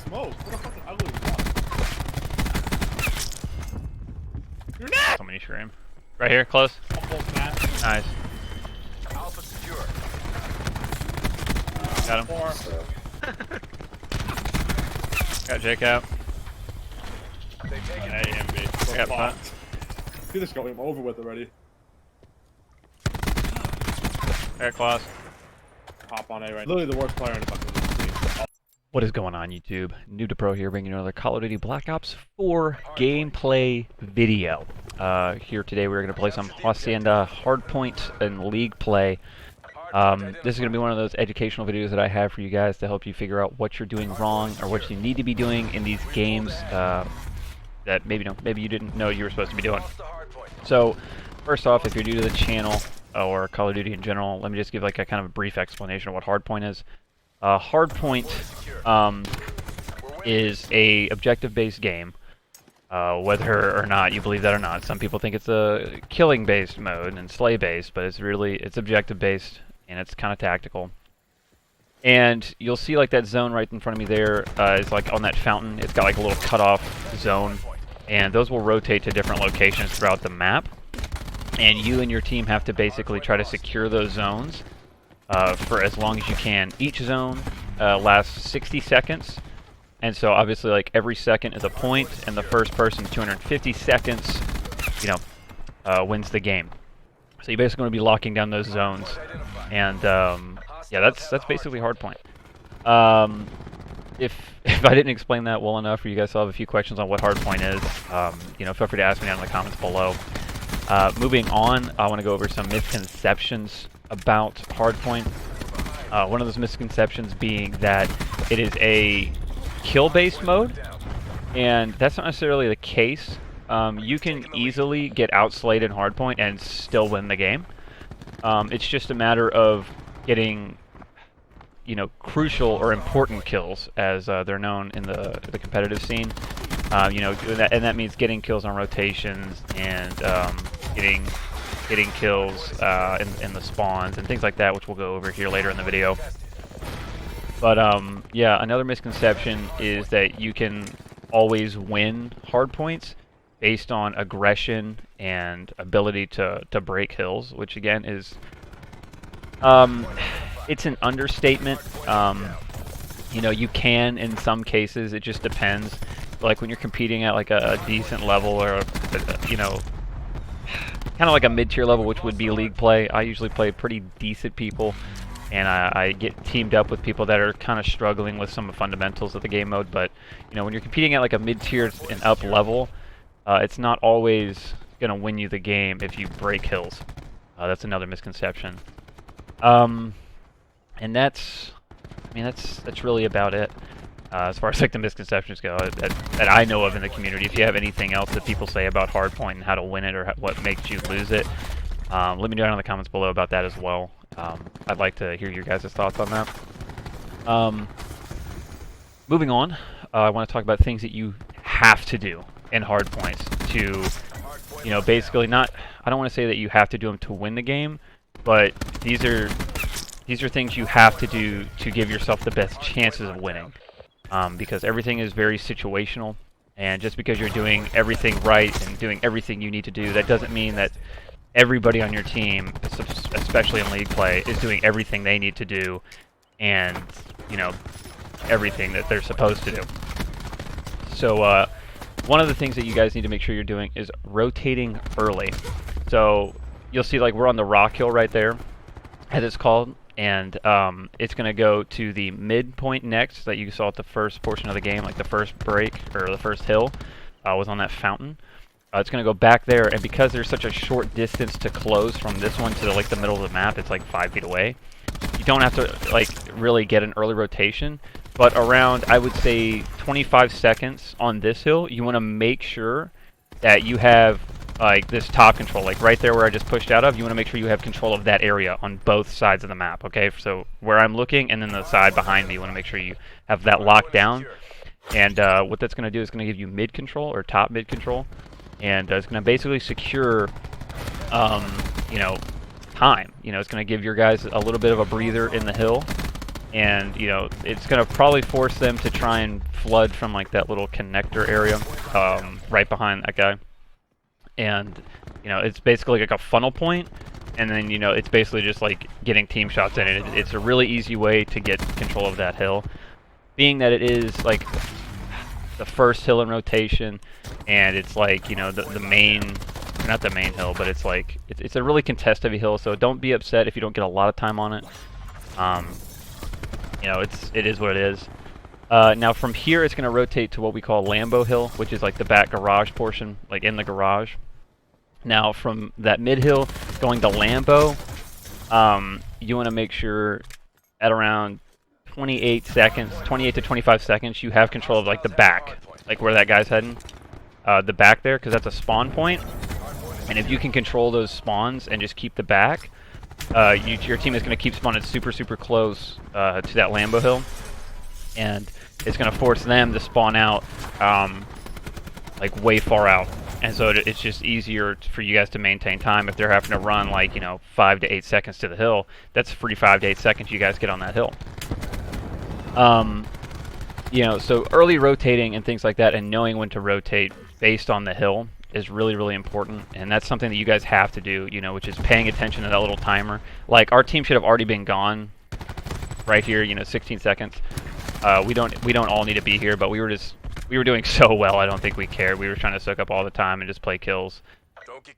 smoke. What a fucking ugly fuck. You're not. So many shroom. Right here, close. Nice. Alpha secure. Got him. Got Jake out. They take it. A and B. Got front. You just got him over with already. Got claws. Hop on A right. Literally the worst player in the fucking league. What is going on, YouTube? NEWBtoPRO here, bringing you another Call of Duty Black Ops 4 gameplay video. Here today we're going to play some Hacienda Hardpoint and League play. This is going to be one of those educational videos that I have for you guys to help you figure out what you're doing wrong or what you need to be doing in these games that maybe you didn't know you were supposed to be doing. So, first off, if you're new to the channel or Call of Duty in general, let me just give like a kind of a brief explanation of what Hardpoint is. Hardpoint is a objective-based game, whether or not you believe that or not. Some people think it's a killing-based mode and slay-based, but it's objective-based and it's kind of tactical. And you'll see like that zone right in front of me there is like on that fountain. It's got like a little cutoff zone, and those will rotate to different locations throughout the map. And you and your team have to basically try to secure those zones for as long as you can. Each zone lasts 60 seconds, and so obviously like every second is a point, and the first person 250 seconds, wins the game. So you're basically going to be locking down those zones, and yeah, that's basically Hardpoint. If I didn't explain that well enough, or you guys still have a few questions on what Hardpoint is, feel free to ask me down in the comments below. Moving on, I want to go over some misconceptions about Hardpoint. One of those misconceptions being that it is a kill-based mode, and that's not necessarily the case. You can easily get outslayed in Hardpoint and still win the game. It's just a matter of getting, crucial or important kills, as they're known in the competitive scene. And that means getting kills on rotations and getting kills in the spawns and things like that, which we'll go over here later in the video. But yeah, another misconception is that you can always win hardpoints based on aggression and ability to break hills, which again is it's an understatement. You can in some cases. It just depends. Like when you're competing at like a decent level or kind of like a mid-tier level, which would be league play. I usually play pretty decent people, and I get teamed up with people that are kind of struggling with some of the fundamentals of the game mode. But when you're competing at like a mid-tier and up level, it's not always gonna win you the game if you break hills. That's another misconception. And that's really about it. As far as like the misconceptions go that I know of in the community. If you have anything else that people say about Hardpoint and how to win it or what makes you lose it, let me know down in the comments below about that as well. I'd like to hear your guys' thoughts on that. Moving on, I want to talk about things that you have to do in Hardpoints to, basically not. I don't want to say that you have to do them to win the game, but these are things you have to do to give yourself the best chances of winning. Because everything is very situational, and just because you're doing everything right and doing everything you need to do, that doesn't mean that everybody on your team, especially in league play, is doing everything they need to do and, everything that they're supposed to do. So, one of the things that you guys need to make sure you're doing is rotating early. So, you'll see like we're on the rock hill right there, as it's called. And it's going to go to the midpoint next that you saw at the first portion of the game, like the first break, or the first hill was on that fountain. It's going to go back there, and because there's such a short distance to close from this one to like the middle of the map, it's like 5 feet away. You don't have to like really get an early rotation, but around, I would say, 25 seconds on this hill, you want to make sure that you have like this top control, like right there where I just pushed out of. You want to make sure you have control of that area on both sides of the map, okay? So where I'm looking and then the side behind me, you want to make sure you have that locked down. And what that's going to do is going to give you mid control or top mid control, and it's going to basically secure, time. It's going to give your guys a little bit of a breather in the hill, and you know it's gonna probably force them to try and flood from like that little connector area right behind that guy. And you know it's basically like a funnel point, and then you know it's basically just like getting team shots in it. It's a really easy way to get control of that hill, being that it is like the first hill in rotation, and it's like, you know, the main, not the main hill, but it's like it's a really contest heavy hill. So don't be upset if you don't get a lot of time on it. You know, it is what it is. Now from here it's going to rotate to what we call Lambo Hill, which is like the back garage portion, like in the garage. Now from that mid hill going to Lambo, you want to make sure at around 28 seconds, 28 to 25 seconds, you have control of like the back, like where that guy's heading, the back there, because that's a spawn point. And if you can control those spawns and just keep the back, your team is going to keep spawning super close to that Lambo Hill, and it's going to force them to spawn out like way far out. And so it's just easier for you guys to maintain time. If they're having to run like, you know, 5 to 8 seconds to the hill, that's free 5 to 8 seconds you guys get on that hill. You know, so early rotating and things like that, and knowing when to rotate based on the hill is really important, and that's something that you guys have to do, you know, which is paying attention to that little timer. Like our team should have already been gone right here, you know, 16 seconds. We don't all need to be here, but we were doing so well. I don't think we cared. We were trying to soak up all the time and just play kills.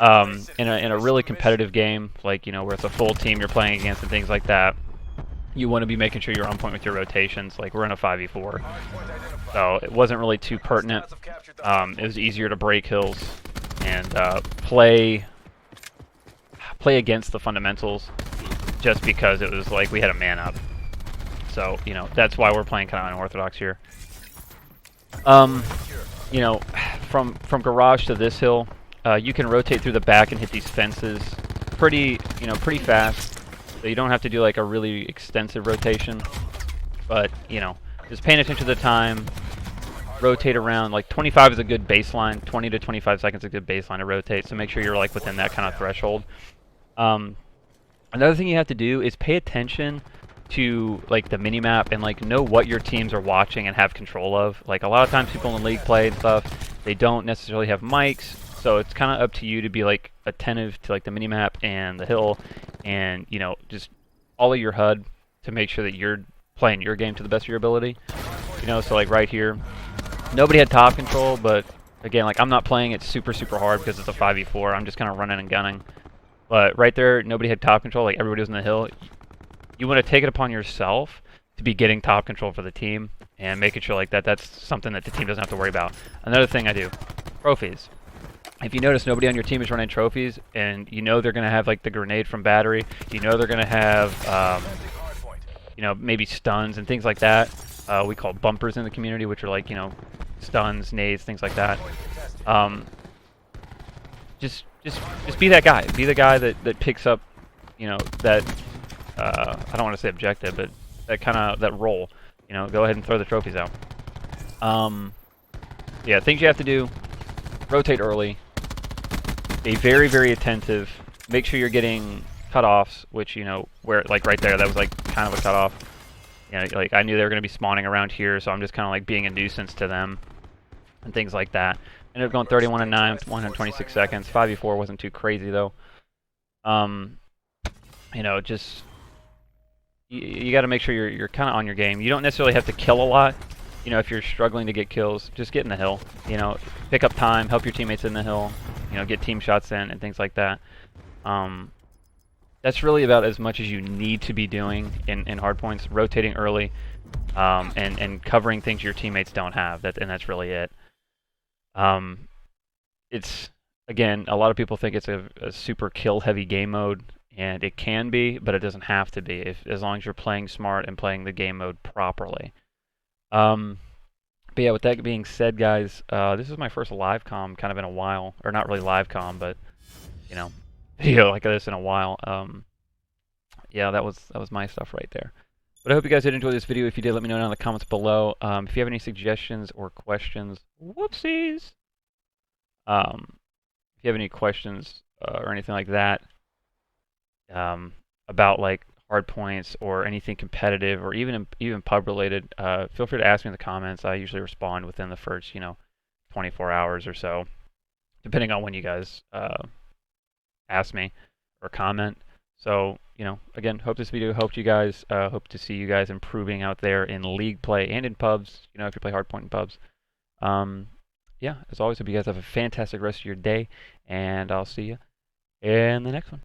In a really competitive game, like, you know, where it's a full team you're playing against and things like that, you want to be making sure you're on point with your rotations. Like, we're in a 5v4, so it wasn't really too pertinent. It was easier to break hills and play against the fundamentals, just because it was like we had a man up. So, you know, that's why we're playing kind of unorthodox here. You know, from garage to this hill, you can rotate through the back and hit these fences pretty fast. So you don't have to do like a really extensive rotation, but you know, just paying attention to the time, rotate around. Like 25 is a good baseline, 20 to 25 seconds is a good baseline to rotate, so make sure you're like within that kind of threshold. Another thing you have to do is pay attention to like the minimap and like know what your teams are watching and have control of. Like a lot of times people in league play and stuff, they don't necessarily have mics, so it's kind of up to you to be like attentive to like the minimap and the hill, and you know, just all of your HUD to make sure that you're playing your game to the best of your ability. You know, so like right here, nobody had top control, but again, like I'm not playing it super hard because it's a 5v4. I'm just kind of running and gunning. But right there, nobody had top control. Like everybody was in the hill. You want to take it upon yourself to be getting top control for the team and making sure like that's something that the team doesn't have to worry about. Another thing I do, trophies. If you notice nobody on your team is running trophies, and you know they're going to have like the grenade from battery, you know they're going to have you know, maybe stuns and things like that. We call bumpers in the community, which are like, you know, stuns, nades, things like that. Just be that guy. Be the guy that picks up, you know, that I don't want to say objective, but that kind of that role. You know, go ahead and throw the trophies out. Yeah, things you have to do: rotate early, be very attentive, make sure you're getting cutoffs, which, you know, where like right there, that was like kind of a cutoff. You know, like I knew they were going to be spawning around here, so I'm just kind of like being a nuisance to them and things like that. Ended up going 31 and 9, 126 seconds. 5v4 wasn't too crazy though. You know, just you got to make sure you're kind of on your game. You don't necessarily have to kill a lot. You know, if you're struggling to get kills, just get in the hill. You know, pick up time, help your teammates in the hill. You know, get team shots in and things like that. That's really about as much as you need to be doing in hardpoints. Rotating early, and covering things your teammates don't have. And that's really it. It's, again, a lot of people think it's a super kill heavy game mode, and it can be, but it doesn't have to be, as long as you're playing smart and playing the game mode properly. But yeah, with that being said, guys, this is my first live comm kind of in a while, or not really live comm, but you know, video like this in a while. Yeah, that was my stuff right there. But I hope you guys did enjoy this video. If you did, let me know down in the comments below. If you have any suggestions or questions, whoopsies. If you have any questions or anything like that, about like hard points or anything competitive or even pub related, feel free to ask me in the comments. I usually respond within the first 24 hours or so, depending on when you guys ask me or comment. So again, hope this video helped you guys. Hope to see you guys improving out there in league play and in pubs. If you play hardpoint in pubs. Yeah, as always, hope you guys have a fantastic rest of your day, and I'll see you in the next one.